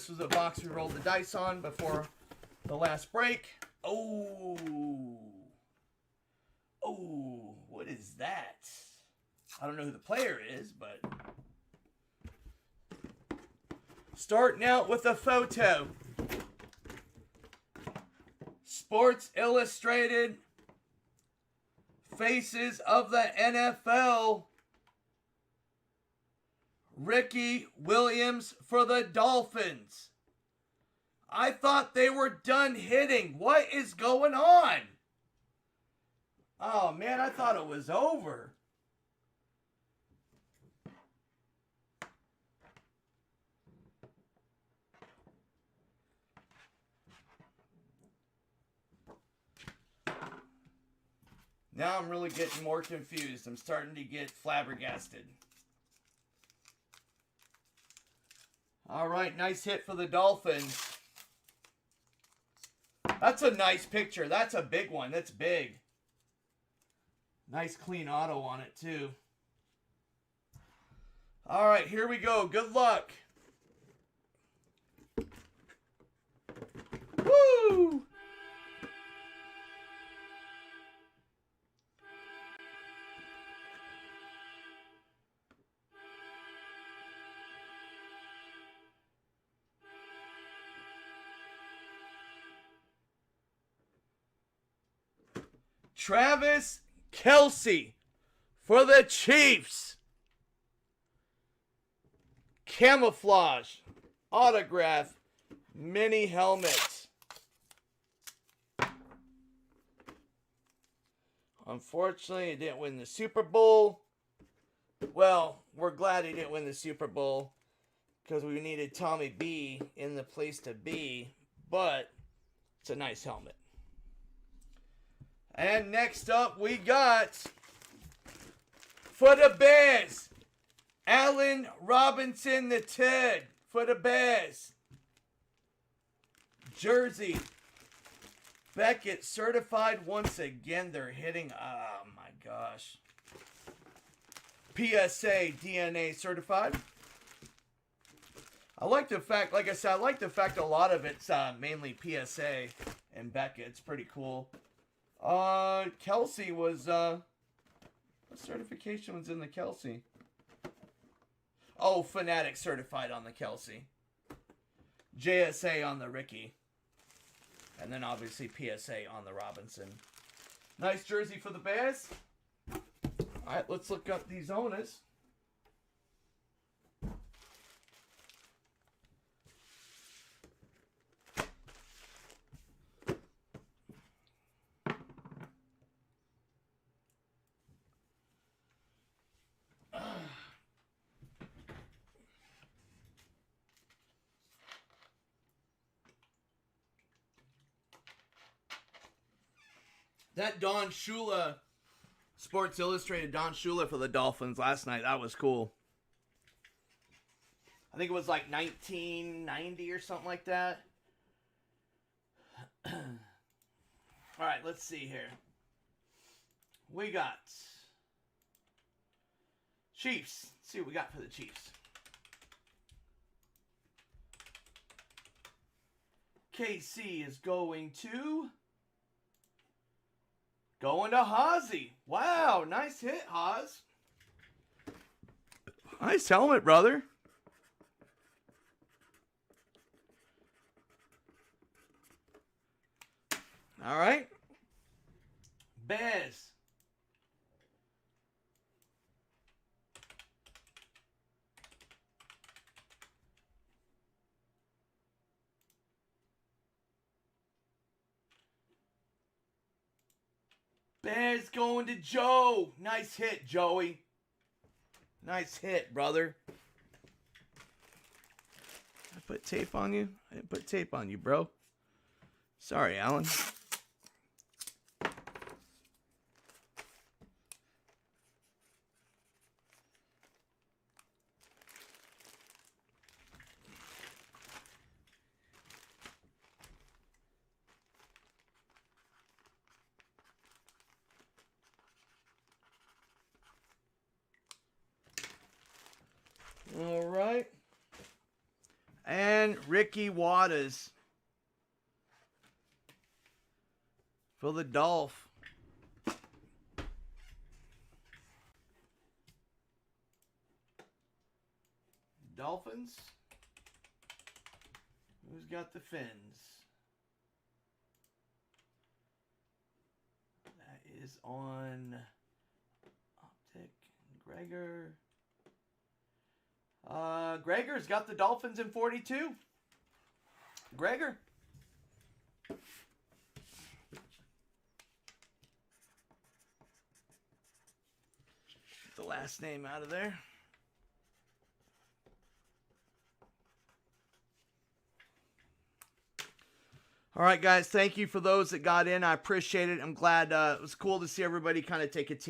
this was a box we rolled the dice on before the last break. Oh, what is that? I don't know who the player is, but starting out with a photo. Sports Illustrated, Faces of the NFL. Ricky Williams for the Dolphins. I thought they were done hitting. What is going on? Oh man, I thought it was over. Now I'm really getting more confused. I'm starting to get flabbergasted. All right, nice hit for the Dolphins. That's a nice picture. That's a big one. That's big. Nice clean auto on it, too. All right, here we go. Good luck. Woo! Travis Kelce for the Chiefs. Camouflage autograph mini helmet. Unfortunately, he didn't win the Super Bowl. Well, we're glad he didn't win the Super Bowl because we needed Tommy B in the place to be, but it's a nice helmet. And next up, we got, for the Bears, Allen Robinson III for the Bears. Jersey. Beckett certified once again. They're hitting, oh my gosh. PSA DNA certified. I like the fact, like I said, I like the fact a lot of it's mainly PSA and Beckett. It's pretty cool. Kelce was, what certification was in the Kelce? Oh, Fanatic certified on the Kelce. JSA on the Ricky. And then obviously PSA on the Robinson. Nice jersey for the Bears. Alright, let's look up these owners. That Don Shula, Sports Illustrated Don Shula for the Dolphins last night, that was cool. I think it was like 1990 or something like that. Alright, let's see here. We got Chiefs. Let's see what we got for the Chiefs. KC is going to Hazy. Wow, nice hit, Haas. Nice helmet, brother. All right. Bears. Bears going to Joe. Nice hit, Joey. Nice hit, brother. I put tape on you? I didn't put tape on you, bro. Sorry, Alan. All right. And Ricky Waters for the Dolph. Dolphins. Who's got the fins? That is on Optic. Gregor. Gregor's got the Dolphins in 42. Gregor. Get the last name out of there. All right, guys. Thank you for those that got in. I appreciate it. I'm glad it was cool to see everybody kind of take a team.